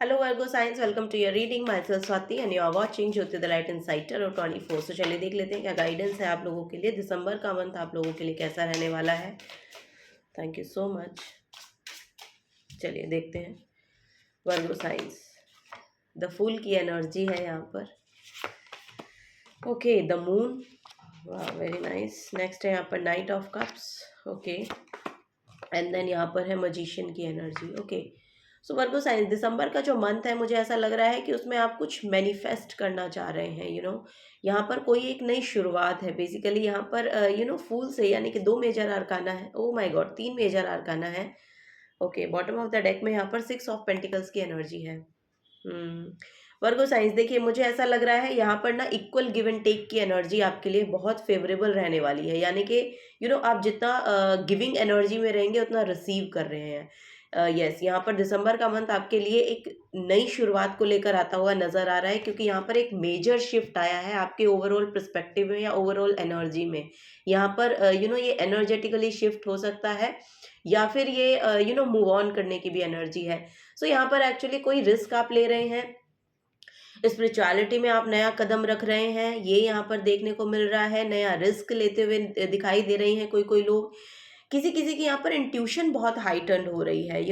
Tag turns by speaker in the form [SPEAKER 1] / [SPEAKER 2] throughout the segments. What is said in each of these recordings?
[SPEAKER 1] Hello Virgo Signs, welcome to your reading. Myself Swati and you are watching Jyoti the light insighter और 24। तो चलिए देख लेते हैं क्या गाइडेंस है आप लोगों के लिए। दिसंबर का मंथ आप लोगों के लिए कैसा रहने वाला है। Thank you so much. चलिए देखते हैं वर्गो साइंस। द फूल की एनर्जी है यहाँ पर। ओके, द मून, वाह वेरी नाइस। नेक्स्ट है यहाँ पर night of cups. Okay, and then यहाँ पर है मजिशियन की energy. Okay, so Virgo signs, दिसंबर का जो मंथ है मुझे ऐसा लग रहा है कि उसमें आप कुछ मैनिफेस्ट करना चाह रहे हैं। यहाँ पर कोई एक नई शुरुआत है। बेसिकली यहाँ पर फूल से, यानी कि दो मेजर आर्काना है। ओ माय गॉड, तीन मेजर आर्काना है। Okay, bottom of the deck में यहाँ पर 6 ऑफ पेंटिकल्स की एनर्जी है। वर्गो साइंस, देखिए मुझे ऐसा लग रहा है यहाँ पर ना इक्वल गिव एंड टेक की एनर्जी आपके लिए बहुत फेवरेबल रहने वाली है। यानी कि आप जितना गिविंग एनर्जी में रहेंगे उतना रिसीव कर रहे हैं। यस, यहाँ पर दिसंबर का मंथ आपके लिए एक नई शुरुआत को लेकर आता हुआ नजर आ रहा है, क्योंकि यहाँ पर एक मेजर शिफ्ट आया है आपके ओवरऑल पर्सपेक्टिव में या ओवरऑल एनर्जी में। यहाँ पर ये एनर्जेटिकली शिफ्ट हो सकता है या फिर ये मूव ऑन करने की भी एनर्जी है। सो यहाँ पर एक्चुअली कोई रिस्क आप ले रहे हैं, स्पिरिचुअलिटी में आप नया कदम रख रहे हैं, ये यहाँ पर देखने को मिल रहा है। नया रिस्क लेते हुए दिखाई दे रही हैं कोई कोई लोग। किसी किसी की यहाँ पर इंट्यूशन बहुत हाइटन्ड हो रही है।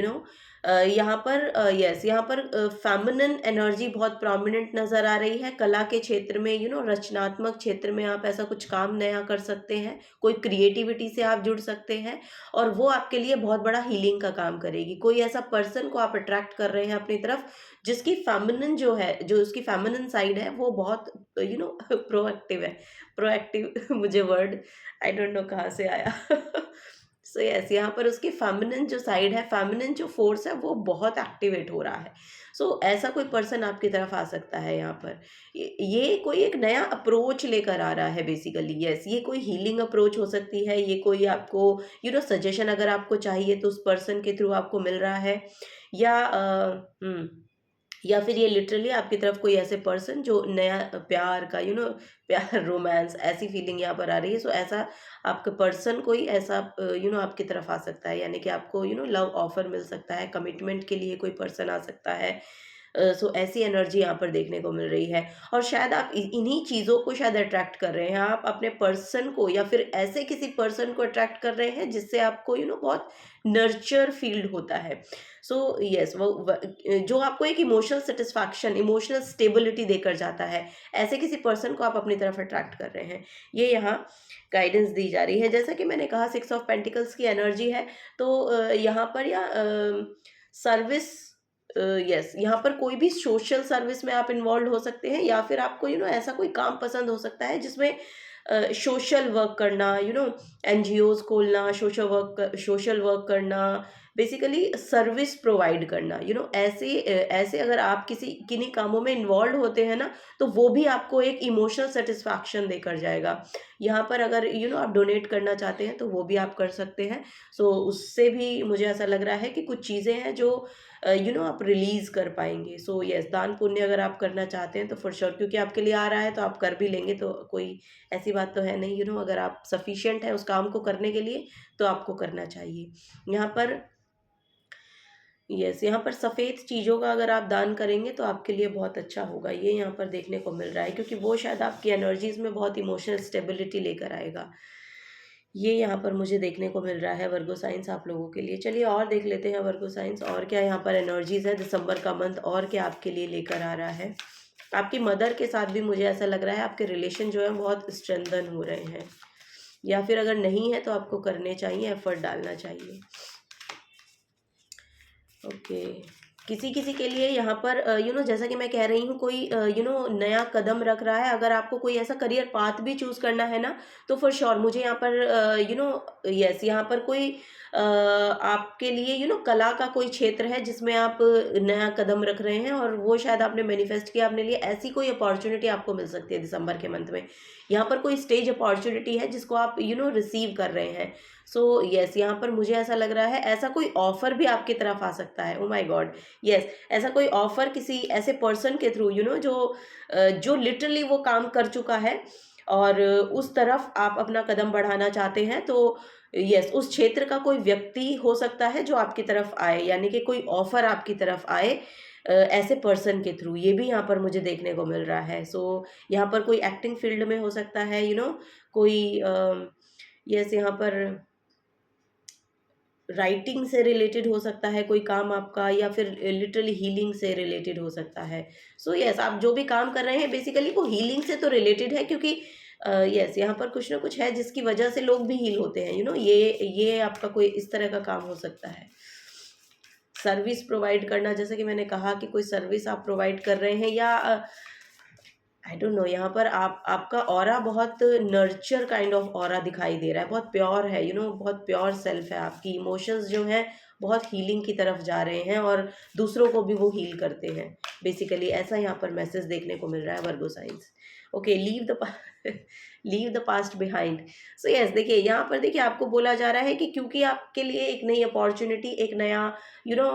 [SPEAKER 1] यहाँ पर यस, यहाँ पर फेमिनिन एनर्जी बहुत प्रोमिनेंट नजर आ रही है। कला के क्षेत्र में, रचनात्मक क्षेत्र में आप ऐसा कुछ काम नया कर सकते हैं। कोई क्रिएटिविटी से आप जुड़ सकते हैं और वो आपके लिए बहुत बड़ा हीलिंग का काम करेगी। कोई ऐसा पर्सन को आप अट्रैक्ट कर रहे हैं अपनी तरफ जिसकी फेमिनिन जो है, जो उसकी फेमिनिन साइड है वो बहुत प्रोएक्टिव है। प्रोएक्टिव मुझे वर्ड आई डोंट नो कहाँ से आया। सो यस, यहाँ पर उसकी फेमिनिन जो साइड है, फेमिनिन जो फोर्स है वो बहुत एक्टिवेट हो रहा है। सो ऐसा कोई पर्सन आपकी तरफ आ सकता है यहाँ पर। ये कोई एक नया अप्रोच लेकर आ रहा है बेसिकली। यस, ये कोई हीलिंग अप्रोच हो सकती है। ये कोई आपको सजेशन अगर आपको चाहिए तो उस पर्सन के थ्रू आपको मिल रहा है। या या फिर ये लिटरली आपकी तरफ कोई ऐसे पर्सन जो नया प्यार का प्यार, रोमांस, ऐसी फीलिंग यहाँ पर आ रही है। सो ऐसा आपका पर्सन कोई ऐसा आपकी तरफ आ सकता है, यानी कि आपको लव ऑफर मिल सकता है, कमिटमेंट के लिए कोई पर्सन आ सकता है। सो ऐसी एनर्जी यहाँ पर देखने को मिल रही है। और शायद आप इन्हीं चीज़ों को शायद अट्रैक्ट कर रहे हैं। आप अपने पर्सन को या फिर ऐसे किसी पर्सन को अट्रैक्ट कर रहे हैं जिससे आपको बहुत नर्चर फील्ड होता है। सो यस, जो आपको एक इमोशनल सेटिस्फैक्शन, इमोशनल स्टेबिलिटी देकर जाता है, ऐसे किसी पर्सन को आप अपनी तरफ अट्रैक्ट कर रहे हैं। ये यहाँ गाइडेंस दी जा रही है। जैसा कि मैंने कहा 6 ऑफ पेंटिकल्स की एनर्जी है, तो यहाँ पर या सर्विस, यस, यहाँ पर कोई भी सोशल सर्विस में आप इन्वॉल्व हो सकते हैं, या फिर आपको ऐसा कोई काम पसंद हो सकता है जिसमें सोशल वर्क करना, एनजीओज खोलना, सोशल वर्क करना, बेसिकली सर्विस प्रोवाइड करना। ऐसे अगर आप किसी किन्हीं कामों में इन्वॉल्व होते हैं ना, तो वो भी आपको एक इमोशनल सेटिस्फैक्शन देकर जाएगा। यहाँ पर अगर आप डोनेट करना चाहते हैं तो वो भी आप कर सकते हैं। सो उससे भी मुझे ऐसा लग रहा है कि कुछ चीज़ें हैं जो आप रिलीज कर पाएंगे। सो यस, दान पुण्य अगर आप करना चाहते हैं तो फॉर श्योर, क्योंकि आपके लिए आ रहा है तो आप कर भी लेंगे, तो कोई ऐसी बात तो है नहीं। अगर आप सफिशिएंट है उस काम को करने के लिए तो आपको करना चाहिए। यहाँ पर यस, यहाँ पर सफ़ेद चीज़ों का अगर आप दान करेंगे तो आपके लिए बहुत अच्छा होगा, ये यहाँ पर देखने को मिल रहा है, क्योंकि वो शायद आपकी एनर्जीज में बहुत इमोशनल स्टेबिलिटी लेकर आएगा। ये यहाँ पर मुझे देखने को मिल रहा है वर्गो साइंस आप लोगों के लिए। चलिए और देख लेते हैं वर्गो साइंस, और क्या यहाँ पर एनर्जीज है दिसंबर का मंथ, और क्या आपके लिए लेकर आ रहा है। आपकी मदर के साथ भी मुझे ऐसा लग रहा है आपके रिलेशन जो है बहुत स्ट्रेंथन हो रहे हैं, या फिर अगर नहीं है तो आपको करने चाहिए, एफर्ट डालना चाहिए। ओके, किसी किसी के लिए यहाँ पर जैसा कि मैं कह रही हूँ, कोई नया कदम रख रहा है। अगर आपको कोई ऐसा करियर पाथ भी चूज करना है ना, तो फॉर श्योर मुझे यहाँ पर यस, यहाँ पर कोई आपके लिए कला का कोई क्षेत्र है जिसमें आप नया कदम रख रहे हैं, और वो शायद आपने मैनिफेस्ट किया अपने लिए। ऐसी कोई अपॉर्चुनिटी आपको मिल सकती है दिसंबर के मंथ में। यहाँ पर कोई स्टेज अपॉर्चुनिटी है जिसको आप रिसीव कर रहे हैं। सो यस, यहाँ पर मुझे ऐसा लग रहा है ऐसा कोई ऑफर भी आपकी तरफ आ सकता है। ओ माय गॉड, यस, ऐसा कोई ऑफर किसी ऐसे पर्सन के थ्रू जो लिटरली वो काम कर चुका है और उस तरफ आप अपना कदम बढ़ाना चाहते हैं, तो यस, उस क्षेत्र का कोई व्यक्ति हो सकता है जो आपकी तरफ आए, यानी कि कोई ऑफर आपकी तरफ आए ऐसे पर्सन के थ्रू, ये भी यहाँ पर मुझे देखने को मिल रहा है। सो यहाँ पर कोई एक्टिंग फील्ड में हो सकता है, कोई यस, यहाँ पर राइटिंग से रिलेटेड हो सकता है कोई काम आपका, या फिर लिटरली हीलिंग से रिलेटेड हो सकता है। सो यस, आप जो भी काम कर रहे हैं बेसिकली वो हीलिंग से तो रिलेटेड है, क्योंकि यस, यहाँ पर कुछ ना कुछ है जिसकी वजह से लोग भी हील होते हैं, ये आपका कोई इस तरह का काम हो सकता है। सर्विस प्रोवाइड करना, जैसे कि मैंने कहा कि कोई सर्विस आप प्रोवाइड कर रहे हैं, या आई डोंट नो, यहाँ पर आपका ऑरा बहुत नर्चर काइंड ऑफ ऑरा दिखाई दे रहा है, बहुत प्योर है, बहुत प्योर सेल्फ है। आपकी इमोशंस जो हैं बहुत हीलिंग की तरफ जा रहे हैं, और दूसरों को भी वो हील करते हैं बेसिकली, ऐसा यहाँ पर मैसेज देखने को मिल रहा है Virgo science. Okay, leave the past behind. So yes, देखिए यहाँ पर, देखिए आपको बोला जा रहा है कि क्योंकि आपके लिए एक नई अपॉर्चुनिटी, एक नया यू नो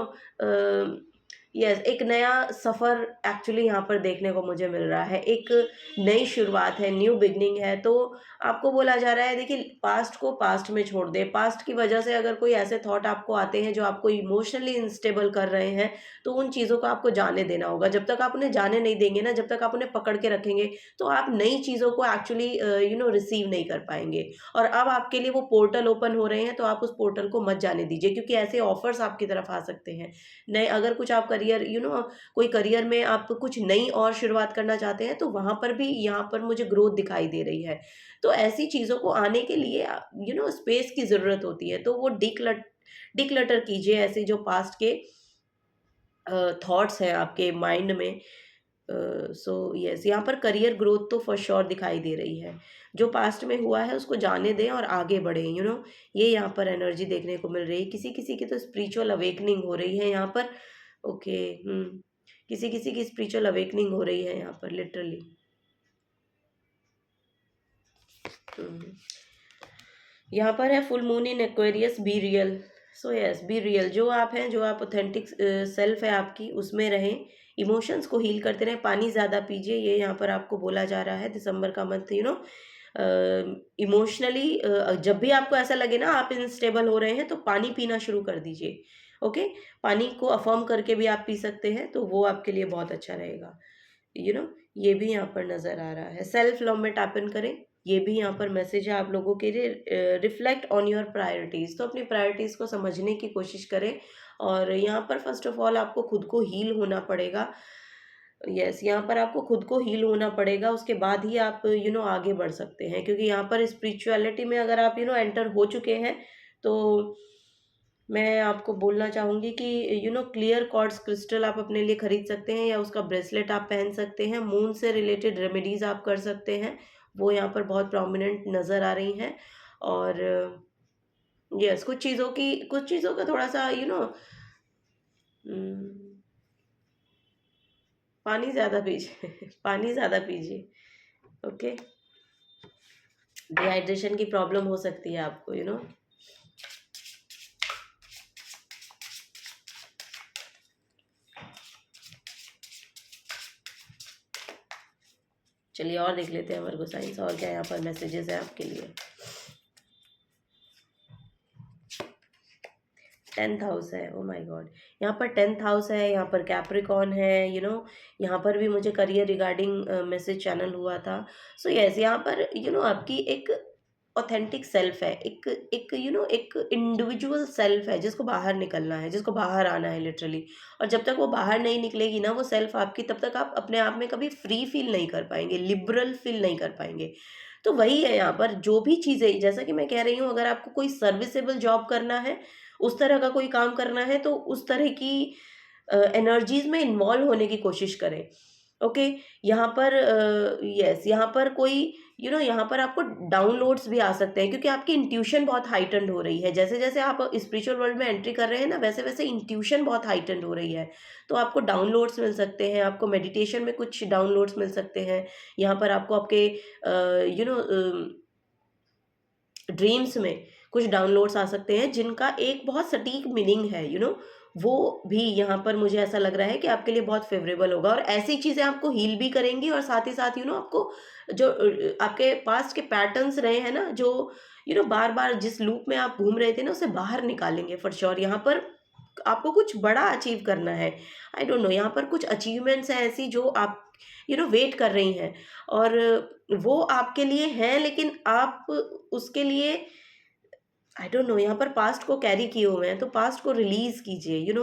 [SPEAKER 1] यस, एक नया सफ़र एक्चुअली यहाँ पर देखने को मुझे मिल रहा है, एक नई शुरुआत है, न्यू बिगनिंग है। तो आपको बोला जा रहा है, देखिए पास्ट को पास्ट में छोड़ दें। पास्ट की वजह से अगर कोई ऐसे थॉट आपको आते हैं जो आपको इमोशनली इंस्टेबल कर रहे हैं, तो उन चीज़ों को आपको जाने देना होगा। जब तक आप उन्हें जाने नहीं देंगे ना, जब तक आप उन्हें पकड़ के रखेंगे, तो आप नई चीज़ों को एक्चुअली रिसीव नहीं कर पाएंगे। और अब आपके लिए वो पोर्टल ओपन हो रहे हैं, तो आप उस पोर्टल को मत जाने दीजिए, क्योंकि ऐसे ऑफर्स आपकी तरफ आ सकते हैं नए। अगर कुछ आप करियर कोई करियर में आप कुछ नई और शुरुआत करना चाहते हैं, तो वहाँ पर भी यहाँ पर मुझे ग्रोथ दिखाई दे रही है। तो ऐसी चीज़ों को आने के लिए स्पेस की ज़रूरत होती है, तो वो डिक्लटर कीजिए ऐसे जो पास्ट के थॉट्स हैं आपके माइंड में। सो यस, यहाँ पर करियर ग्रोथ तो फॉर श्योर दिखाई दे रही है। जो पास्ट में हुआ है उसको जाने दें और आगे बढ़ें, ये यहाँ पर एनर्जी देखने को मिल रही है। किसी किसी की तो स्पिरिचुअल अवेकनिंग हो रही है यहाँ पर। ओके, किसी किसी की स्पिरिचुअल अवेकनिंग हो रही है यहाँ पर लिटरली। यहाँ पर है full moon in Aquarius, be real. So yes, be real, जो आप हैं, जो आप ऑथेंटिक सेल्फ है आपकी, उसमें रहें, इमोशंस को हील करते रहें, पानी ज़्यादा पीजिए, ये यहाँ पर आपको बोला जा रहा है। दिसंबर का मंथ इमोशनली जब भी आपको ऐसा लगे ना आप इनस्टेबल हो रहे हैं, तो पानी पीना शुरू कर दीजिए। ओके, पानी को अफर्म करके भी आप पी सकते हैं, तो वो आपके लिए बहुत अच्छा रहेगा। ये भी यहाँ पर नज़र आ रहा है। सेल्फ लव में टैप इन करें, ये भी यहाँ पर मैसेज है आप लोगों के लिए। रिफ्लेक्ट ऑन योर प्रायोरिटीज़, तो अपनी प्रायोरिटीज़ को समझने की कोशिश करें। और यहाँ पर फर्स्ट ऑफ ऑल आपको खुद को हील होना पड़ेगा। यस, यहाँ पर आपको खुद को हील होना पड़ेगा, उसके बाद ही आप आगे बढ़ सकते हैं। क्योंकि यहाँ पर स्पिरिचुअलिटी में अगर आप एंटर हो चुके हैं, तो मैं आपको बोलना चाहूँगी कि क्लियर क्वार्ट्ज क्रिस्टल आप अपने लिए खरीद सकते हैं, या उसका ब्रेसलेट आप पहन सकते हैं। मून से रिलेटेड रेमेडीज़ आप कर सकते हैं, वो यहाँ पर बहुत प्रोमिनेंट नज़र आ रही हैं। और यस, कुछ चीज़ों का थोड़ा सा पानी ज़्यादा पीजिए पानी ज़्यादा पीजिए। ओके, डिहाइड्रेशन की प्रॉब्लम हो सकती है आपको। चलिए और देख लेते हैं वर्गो साइंस, और क्या यहाँ पर मैसेजेस है आपके लिए। 10th हाउस है, ओ माय गॉड, यहाँ पर 10th हाउस है, यहाँ पर कैप्रिकॉन है। यहाँ पर भी मुझे करियर रिगार्डिंग मैसेज चैनल हुआ था। सो यस, यहाँ पर आपकी एक ऑथेंटिक सेल्फ है, एक एक एक इंडिविजुअल सेल्फ है, जिसको बाहर निकलना है, जिसको बाहर आना है लिटरली। और जब तक वो बाहर नहीं निकलेगी ना वो सेल्फ आपकी, तब तक आप अपने आप में कभी फ्री फील नहीं कर पाएंगे, लिबरल फील नहीं कर पाएंगे। तो वही है यहाँ पर, जो भी चीज़ें, जैसा कि मैं कह रही हूँ, अगर आपको कोई सर्विसेबल जॉब करना है, उस तरह का कोई काम करना है, तो उस तरह की एनर्जीज में इन्वॉल्व होने की कोशिश करें। ओके, यहाँ पर यस, यहाँ पर कोई यहाँ पर आपको डाउनलोड्स भी आ सकते हैं, क्योंकि आपकी इंट्यूशन बहुत हाइटन्ड हो रही है। जैसे जैसे आप स्पिरिचुअल वर्ल्ड में एंट्री कर रहे हैं ना, वैसे वैसे इंट्यूशन बहुत हाइटन्ड हो रही है। तो आपको डाउनलोड्स मिल सकते हैं, आपको मेडिटेशन में कुछ डाउनलोड्स मिल सकते हैं। यहाँ पर आपको आपके ड्रीम्स में कुछ डाउनलोड्स आ सकते हैं, जिनका एक बहुत सटीक मीनिंग है। वो भी यहाँ पर मुझे ऐसा लग रहा है कि आपके लिए बहुत फेवरेबल होगा, और ऐसी चीज़ें आपको हील भी करेंगी, और साथ ही साथ आपको जो आपके पास्ट के पैटर्न्स रहे हैं ना, जो बार बार जिस लूप में आप घूम रहे थे ना, उसे बाहर निकालेंगे फॉर श्योर। यहाँ पर आपको कुछ बड़ा अचीव करना है। आई डोंट नो, यहाँ पर कुछ अचीवमेंट्स हैं ऐसी जो आप वेट कर रही हैं, और वो आपके लिए हैं, लेकिन आप उसके लिए आई डोंट नो, यहाँ पर पास्ट को कैरी किए हुए हैं, तो पास्ट को रिलीज कीजिए।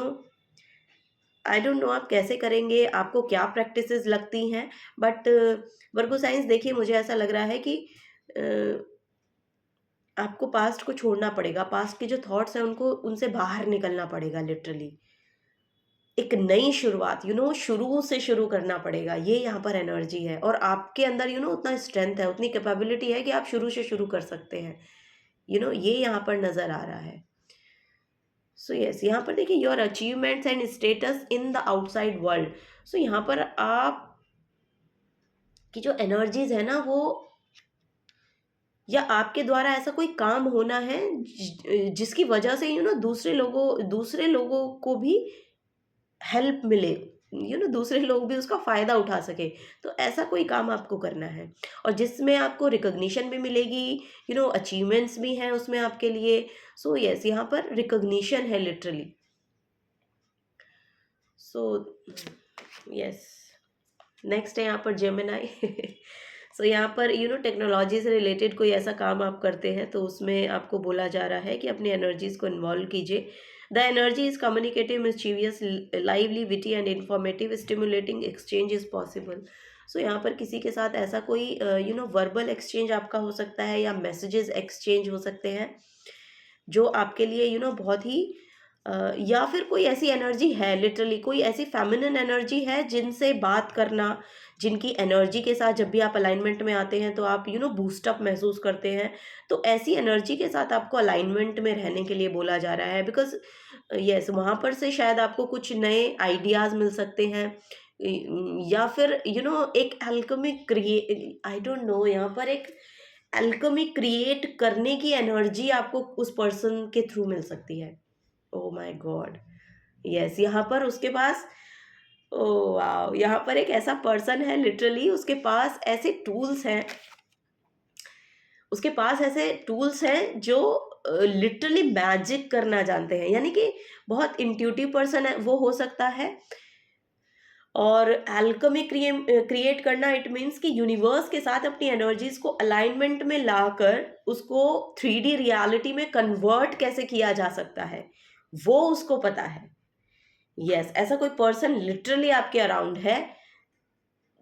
[SPEAKER 1] आई डोंट नो आप कैसे करेंगे, आपको क्या प्रैक्टिसेस लगती हैं, बट वर्गो साइंस देखिए, मुझे ऐसा लग रहा है कि अ, आपको पास्ट को छोड़ना पड़ेगा, पास्ट के जो थॉट्स हैं उनको उनसे बाहर निकलना पड़ेगा लिटरली। एक नई शुरुआत, शुरू से शुरू करना पड़ेगा, ये यहाँ पर एनर्जी है, और आपके अंदर उतना स्ट्रेंथ है, उतनी कैपेबिलिटी है कि आप शुरू से शुरू कर सकते हैं। ये यहाँ पर नजर आ रहा है। सो यस, यहाँ पर देखिए, your achievements and status in the outside world. So यहाँ पर आप की जो एनर्जीज है ना, वो, या आपके द्वारा ऐसा कोई काम होना है जिसकी वजह से दूसरे लोगों को भी हेल्प मिले, दूसरे लोग भी उसका फायदा उठा सके। तो ऐसा कोई काम आपको करना है, और जिसमें आपको रिकॉग्निशन भी मिलेगी, अचीवमेंट्स भी हैं उसमें आपके लिए। सो यस, यहाँ पर रिकॉग्निशन है लिटरली। सो यस, नेक्स्ट है यहाँ पर जेमिनाई। सो यहाँ पर टेक्नोलॉजी से रिलेटेड कोई ऐसा काम आप करते हैं, तो उसमें आपको बोला जा रहा है कि अपनी एनर्जीज को इन्वॉल्व कीजिए। The energy is communicative, mischievous, lively, witty and informative, stimulating exchange is possible. So यहाँ पर किसी के साथ ऐसा कोई वर्बल एक्सचेंज आपका हो सकता है, या मैसेजेस एक्सचेंज हो सकते हैं, जो आपके लिए बहुत ही या फिर कोई ऐसी एनर्जी है, लिटरली कोई ऐसी फेमिनिन एनर्जी है जिनसे बात करना, जिनकी एनर्जी के साथ जब भी आप अलाइनमेंट में आते हैं तो आप बूस्टअप महसूस करते हैं। तो ऐसी एनर्जी के साथ आपको अलाइनमेंट में रहने के लिए बोला जा रहा है, बिकॉज यस, वहाँ पर से शायद आपको कुछ नए आइडियाज मिल सकते हैं, या फिर एक Alchemy create, I don't know, यहाँ पर एक अल्केमी क्रिएट करने की एनर्जी आपको उस पर्सन के थ्रू मिल सकती है। ओ माय गॉड, यस, यहाँ पर उसके पास, ओ वाओ, यहाँ पर एक ऐसा पर्सन है, लिटरली उसके पास ऐसे टूल्स हैं जो लिटरली मैजिक करना जानते हैं, यानी कि बहुत इंट्यूटिव पर्सन है वो, हो सकता है। और अल्केमी क्रिएट करना, इट मीन्स कि यूनिवर्स के साथ अपनी एनर्जीज को अलाइनमेंट में लाकर उसको 3D रियलिटी में कन्वर्ट कैसे किया जा सकता है, वो उसको पता है। यस, ऐसा कोई पर्सन लिटरली आपके अराउंड है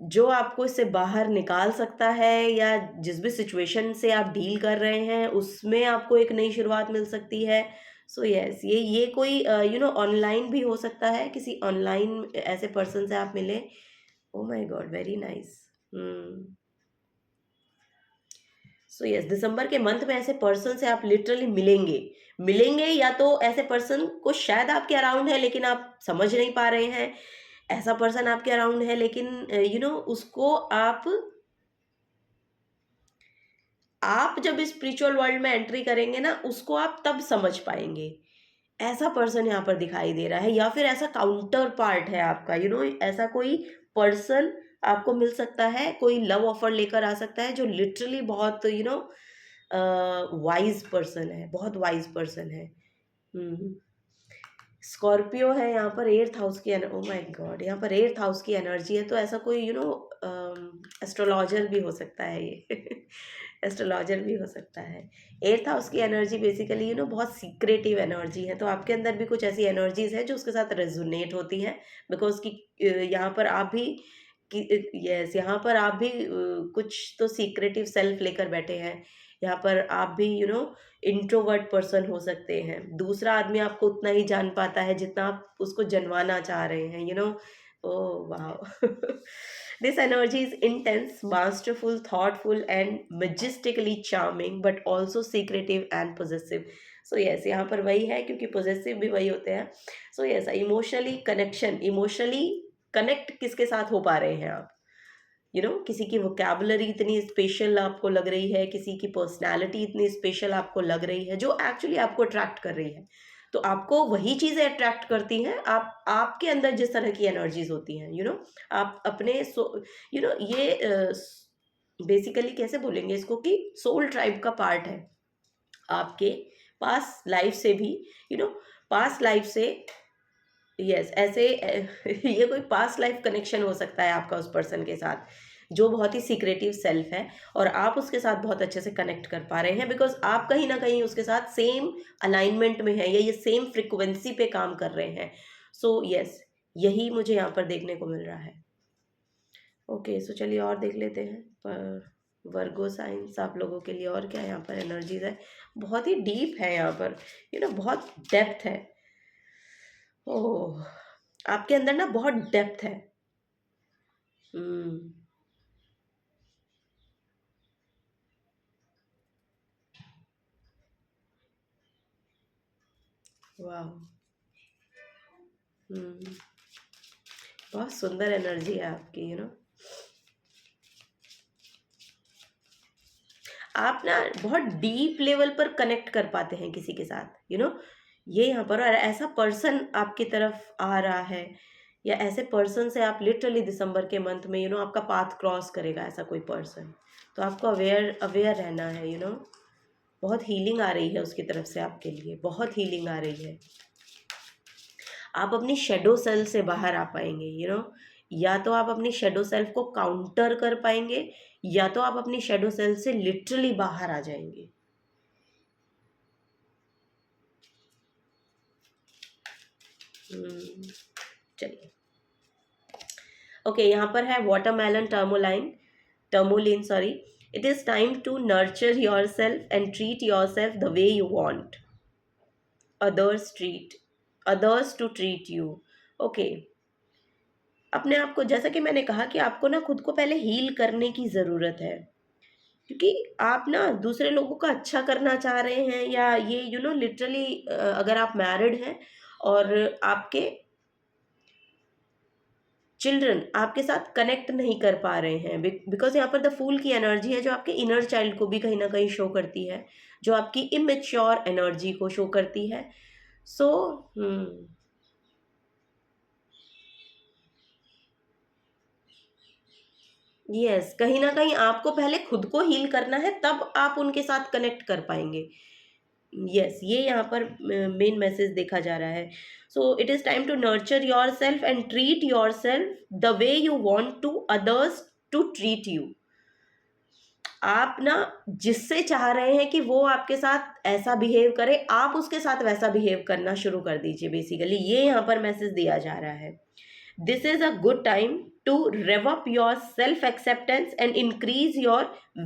[SPEAKER 1] जो आपको इससे बाहर निकाल सकता है, या जिस भी सिचुएशन से आप डील कर रहे हैं उसमें आपको एक नई शुरुआत मिल सकती है। सो यस, ये कोई ऑनलाइन भी हो सकता है, किसी ऑनलाइन ऐसे पर्सन से आप मिले। Oh my god, very nice. So yes, December के मंथ में ऐसे पर्सन से आप लिटरली मिलेंगे, या तो ऐसे पर्सन को शायद आपके अराउंड है लेकिन आप समझ नहीं पा रहे हैं, ऐसा पर्सन आपके अराउंड है लेकिन उसको आप जब स्पिरिचुअल वर्ल्ड में एंट्री करेंगे ना, उसको आप तब समझ पाएंगे। ऐसा पर्सन यहाँ पर दिखाई दे रहा है, या फिर ऐसा काउंटर पार्ट है आपका, ऐसा कोई पर्सन आपको मिल सकता है, कोई लव ऑफर लेकर आ सकता है, जो लिटरली बहुत वाइज पर्सन है, बहुत वाइज पर्सन है। स्कॉर्पियो है यहाँ पर, 8th हाउस की, ओ माय गॉड, यहाँ पर 8th हाउस की एनर्जी है, तो ऐसा कोई एस्ट्रोलॉजर भी हो सकता है ये। एस्ट्रोलॉजर भी हो सकता है। 8th हाउस की एनर्जी बेसिकली बहुत सीक्रेटिव एनर्जी है, तो आपके अंदर भी कुछ ऐसी एनर्जीज है जो उसके साथ रेजोनेट होती हैं, बिकॉज कि यहाँ पर आप भी यस, यहाँ पर आप भी कुछ तो सीक्रेटिव सेल्फ लेकर बैठे हैं। यहाँ पर आप भी इंट्रोवर्ट पर्सन हो सकते हैं, दूसरा आदमी आपको उतना ही जान पाता है जितना आप उसको जनवाना चाह रहे हैं, oh wow. This energy is intense, masterful, thoughtful and majestically charming, but also secretive and possessive. So yes, यहाँ पर वही है, क्योंकि पोजेसिव भी वही होते हैं। सो यस, इमोशनली कनेक्ट किसके साथ हो पा रहे हैं आप, किसी की वोकैबुलरी इतनी स्पेशल आपको लग रही है, किसी की पर्सनालिटी इतनी स्पेशल आपको लग रही है, जो एक्चुअली आपको अट्रैक्ट कर रही है। तो आपको वही चीज़ें अट्रैक्ट करती हैं, आपके अंदर जिस तरह की एनर्जीज होती हैं, आप अपने ये बेसिकली कैसे बोलेंगे इसको, कि सोल ट्राइब का पार्ट है आपके पास लाइफ से भी, पास्ट लाइफ से यस, ऐसे ये कोई पास्ट लाइफ कनेक्शन हो सकता है आपका उस पर्सन के साथ, जो बहुत ही सीक्रेटिव सेल्फ है, और आप उसके साथ बहुत अच्छे से कनेक्ट कर पा रहे हैं बिकॉज आप कहीं ना कहीं उसके साथ सेम अलाइनमेंट में है, या ये सेम फ्रिक्वेंसी पे काम कर रहे हैं। सो यस, यही मुझे यहाँ पर देखने को मिल रहा है। ओके, सो चलिए और देख लेते हैं पर वर्गो साइंस आप लोगों के लिए और क्या यहाँ पर एनर्जीज है। बहुत ही डीप है यहाँ पर, बहुत डेप्थ है। ओह, आपके अंदर ना बहुत डेप्थ है। हम्म। वाह। हम्म। बहुत सुंदर एनर्जी है आपकी, आप ना बहुत डीप लेवल पर कनेक्ट कर पाते हैं किसी के साथ, ये यहाँ पर, और ऐसा पर्सन आपकी तरफ आ रहा है, या ऐसे पर्सन से आप लिटरली दिसंबर के मंथ में आपका पाथ क्रॉस करेगा ऐसा कोई पर्सन। तो आपको अवेयर अवेयर रहना है, बहुत हीलिंग आ रही है उसकी तरफ से आपके लिए, बहुत हीलिंग आ रही है। आप अपनी शेडो सेल्फ से बाहर आ पाएंगे, या तो आप अपनी शेडो सेल्फ को काउंटर कर पाएंगे, या तो आप अपनी शेडो सेल्फ से लिटरली बाहर आ जाएंगे। चलिए, ओके, यहाँ पर है वाटरमेलन टर्मोलिन sorry. It is time to nurture yourself and treat yourself the way you want others treat others to treat you. Okay, अपने आप को, जैसा कि मैंने कहा कि आपको ना खुद को पहले हील करने की ज़रूरत है, क्योंकि आप ना दूसरे लोगों का अच्छा करना चाह रहे हैं, या ये लिटरली अगर आप मैरिड हैं और आपके चिल्ड्रन आपके साथ कनेक्ट नहीं कर पा रहे हैं, बिकॉज यहाँ पर द फूल की एनर्जी है जो आपके इनर चाइल्ड को भी कहीं ना कहीं शो करती है, जो आपकी इमेच्योर एनर्जी को शो करती है। सो यस, कहीं ना कहीं आपको पहले खुद को हील करना है, तब आप उनके साथ कनेक्ट कर पाएंगे। यस, ये यहाँ पर मेन मैसेज देखा जा रहा है। So it is time to nurture yourself and treat yourself the way you want to others to treat you. आप ना जिससे चाह रहे हैं कि वो आपके साथ ऐसा बिहेव करे, आप उसके साथ वैसा बिहेव करना शुरू कर दीजिए। बेसिकली ये यहाँ पर मैसेज दिया जा रहा है। This is a good time to rev up your self acceptance and increase your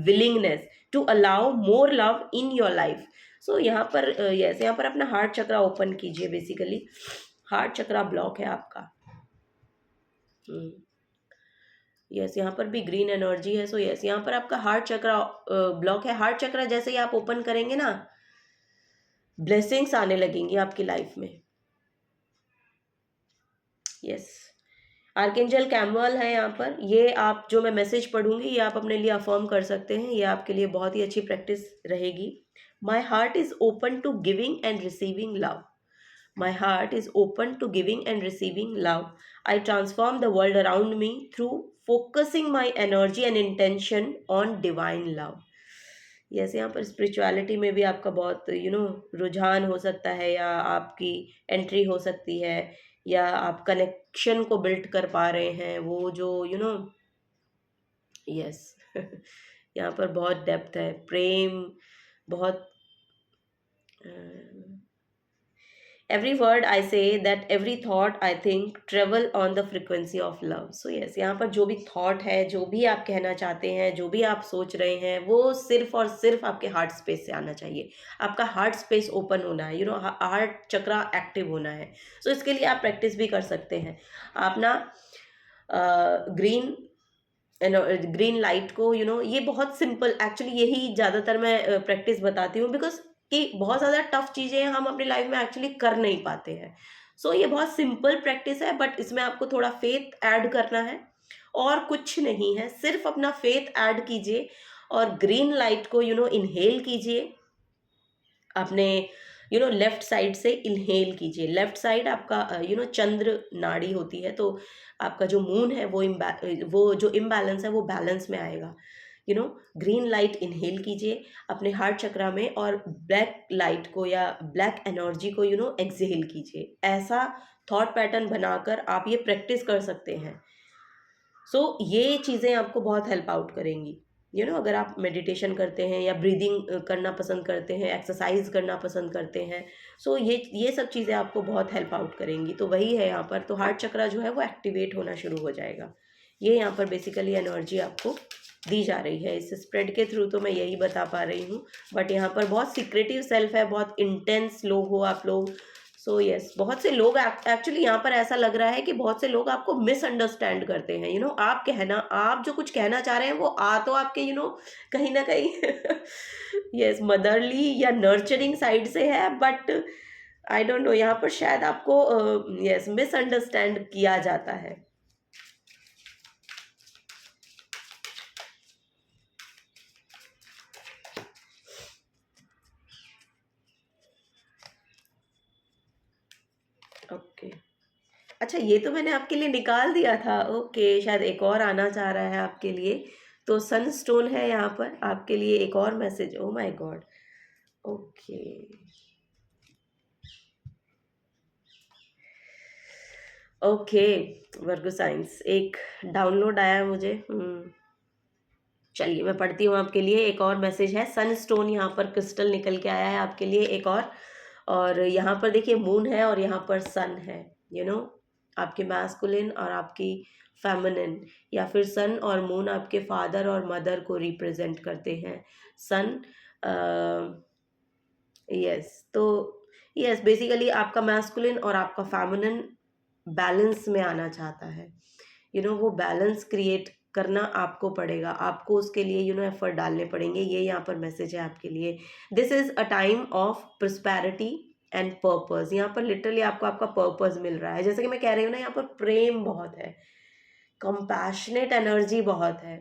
[SPEAKER 1] willingness to allow more love in your life. So यहाँ पर यस, यहाँ पर अपना हार्ट चक्रा ओपन कीजिए। बेसिकली हार्ट चक्रा ब्लॉक है आपका। यस, यहाँ पर भी ग्रीन एनर्जी है। सो यस, यहाँ पर आपका हार्ट चक्रा ब्लॉक है। हार्ट चक्रा जैसे ही आप ओपन करेंगे ना, ब्लेसिंग्स आने लगेंगी आपकी लाइफ में। यस, आर्केंजल कैमुअल है यहाँ पर। ये आप जो मैं मैसेज पढ़ूंगी ये आप अपने लिए अफर्म कर सकते हैं, ये आपके लिए बहुत ही अच्छी प्रैक्टिस रहेगी। My heart is open to giving and receiving love. My heart is open to giving and receiving love. I transform the world around me through focusing my energy and intention on divine love. Yes, यहाँ पर spirituality में भी आपका बहुत रुझान हो सकता है, या आपकी एंट्री हो सकती है, या आप कनेक्शन को बिल्ड कर पा रहे हैं, वो जो यस यहाँ पर बहुत डेप्थ है, प्रेम बहुत। Every word I say, that every thought I think travel on the frequency of love. So yes, यहाँ पर जो भी थॉट है, जो भी आप कहना चाहते हैं, जो भी आप सोच रहे हैं, वो सिर्फ और सिर्फ आपके हार्ट स्पेस से आना चाहिए। आपका हार्ट स्पेस ओपन होना है, हार्ट चक्रा एक्टिव होना है। सो इसके लिए आप प्रैक्टिस भी कर सकते हैं। आप ना ग्रीन लाइट को ये बहुत सिंपल, एक्चुअली यही ज़्यादातर मैं प्रैक्टिस बताती हूँ, बिकॉज कि बहुत ज़्यादा टफ चीज़ें हम अपनी लाइफ में एक्चुअली कर नहीं पाते हैं। सो ये बहुत सिंपल प्रैक्टिस है, बट इसमें आपको थोड़ा फेथ ऐड करना है, और कुछ नहीं है। सिर्फ अपना फेथ ऐड कीजिए और ग्रीन लाइट को इनहेल कीजिए। अपने लेफ्ट साइड से इनहेल कीजिए। लेफ्ट साइड आपका चंद्र नाड़ी होती है, तो आपका जो मून है वो जो इम्बैलेंस है वो बैलेंस में आएगा। ग्रीन लाइट इनहेल कीजिए अपने हार्ट चक्रा में, और ब्लैक लाइट को या ब्लैक एनर्जी को एक्सहेल कीजिए। ऐसा थॉट पैटर्न बनाकर आप ये प्रैक्टिस कर सकते हैं। ये चीज़ें आपको बहुत हेल्प आउट करेंगी। अगर आप मेडिटेशन करते हैं या ब्रीदिंग करना पसंद करते हैं, एक्सरसाइज करना पसंद करते हैं, ये सब चीज़ें आपको बहुत हेल्प आउट करेंगी। तो वही है यहाँ पर, तो हार्ट चक्रा जो है वो एक्टिवेट होना शुरू हो जाएगा। ये यहाँ पर बेसिकली एनर्जी आपको दी जा रही है। इस स्प्रेड के थ्रू तो मैं यही बता पा रही हूँ, बट यहाँ पर बहुत सीक्रेटिव सेल्फ है, बहुत इंटेंस लोग हो आप लोग। यस, बहुत से लोग एक्चुअली यहाँ पर ऐसा लग रहा है कि बहुत से लोग आपको मिसअंडरस्टैंड करते हैं। आप जो कुछ कहना चाह रहे हैं वो तो आपके कहीं ना कहीं यस मदरली या नर्चरिंग साइड से है, बट आई डोंट नो, यहाँ पर शायद आपको यस मिसअंडरस्टैंड किया जाता है। ओके, अच्छा, ये तो मैंने आपके लिए निकाल दिया था। ओके, शायद एक और आना चाह रहा है आपके लिए। तो सनस्टोन है यहाँ पर आपके लिए एक और message. O my God, okay okay, Virgo science एक डाउनलोड आया है मुझे। चलिए मैं पढ़ती हूँ आपके लिए। एक और मैसेज है, सनस्टोन यहाँ पर क्रिस्टल निकल के आया है आपके लिए एक और यहाँ पर देखिए मून है और यहाँ पर सन है। आपके मैस्कुलिन और आपकी फेमिनिन, या फिर सन और मून आपके फादर और मदर को रिप्रेजेंट करते हैं। सन यस, तो यस बेसिकली आपका मैस्कुलिन और आपका फेमिनिन बैलेंस में आना चाहता है। वो बैलेंस क्रिएट करना आपको पड़ेगा, आपको उसके लिए एफर्ट डालने पड़ेंगे। ये यहाँ पर मैसेज है आपके लिए। This is a time of prosperity and purpose. यहाँ पर लिटरली आपको आपका पर्पस मिल रहा है। जैसे कि मैं कह रही हूँ ना, यहाँ पर प्रेम बहुत है, कंपैशनेट एनर्जी बहुत है।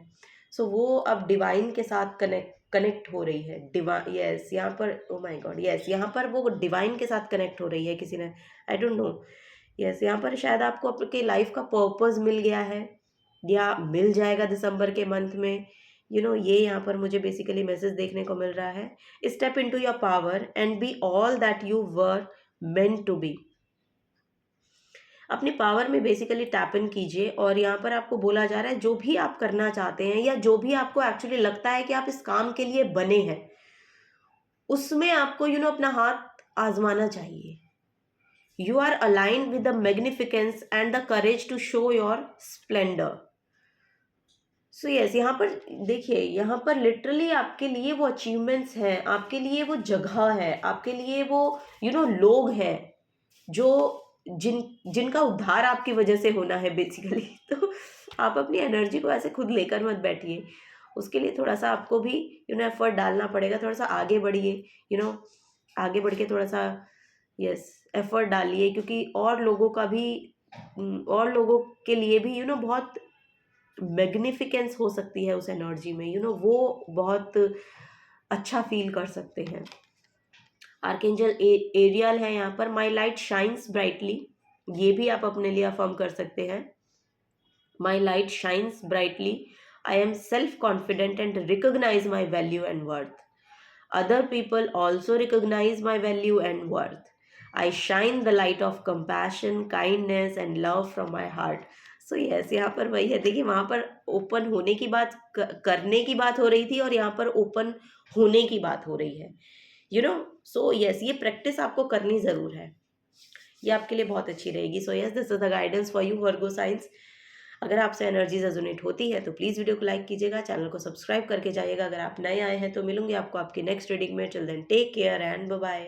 [SPEAKER 1] वो अब डिवाइन के साथ कनेक्ट हो रही है। यस यहाँ पर, ओ माय गॉड, यस यहाँ पर वो डिवाइन के साथ कनेक्ट हो रही है किसी ने, आई डोंट नो। यस यहाँ पर शायद आपको आपके लाइफ का पर्पस मिल गया है या मिल जाएगा दिसंबर के मंथ में। ये यहाँ पर मुझे बेसिकली मैसेज देखने को मिल रहा है। Step into your power and be all that you were meant to be. अपनी पावर में बेसिकली टैप इन कीजिए, और यहाँ पर आपको बोला जा रहा है जो भी आप करना चाहते हैं या जो भी आपको एक्चुअली लगता है कि आप इस काम के लिए बने हैं, उसमें आपको अपना हाथ आजमाना चाहिए। You are aligned with the magnificence and the courage to show your splendor. Yes, यहाँ पर देखिए, यहाँ पर लिटरली आपके लिए वो अचीवमेंट्स हैं, आपके लिए वो जगह है, आपके लिए वो लोग हैं जो जिनका उद्धार आपकी वजह से होना है बेसिकली। तो आप अपनी एनर्जी को ऐसे खुद लेकर मत बैठिए, उसके लिए थोड़ा सा आपको भी एफर्ट डालना पड़ेगा। थोड़ा सा आगे बढ़िए, आगे बढ़ के थोड़ा सा यस एफर्ट डालिए, क्योंकि और लोगों के लिए भी बहुत मैग्निफिकेंस हो सकती है उस एनर्जी में। वो बहुत अच्छा फील कर सकते हैं। आर्कएंजल एरियल है यहाँ पर, माई लाइट शाइन्स ब्राइटली। ये भी आप अपने लिए अफर्म कर सकते हैं। My light shines brightly, I am self confident and recognise my value and worth. Other people also recognize my value and worth. I shine the light of compassion, kindness and love from my heart. Yes, यहाँ पर वही है। देखिए वहाँ पर open होने की बात, करने की बात हो रही थी, और यहाँ पर ओपन होने की बात हो रही है। yes, ये प्रैक्टिस आपको करनी ज़रूर है, ये आपके लिए बहुत अच्छी रहेगी। yes, this is the guidance for you Virgo signs। अगर आपसे एनर्जी रेजोनेट होती है तो प्लीज़ वीडियो को लाइक कीजिएगा, चैनल को सब्सक्राइब करके जाइएगा। अगर आप नए आए हैं तो मिलूंगी आपको आपकी नेक्स्ट रीडिंग में। Till then take care and bye bye.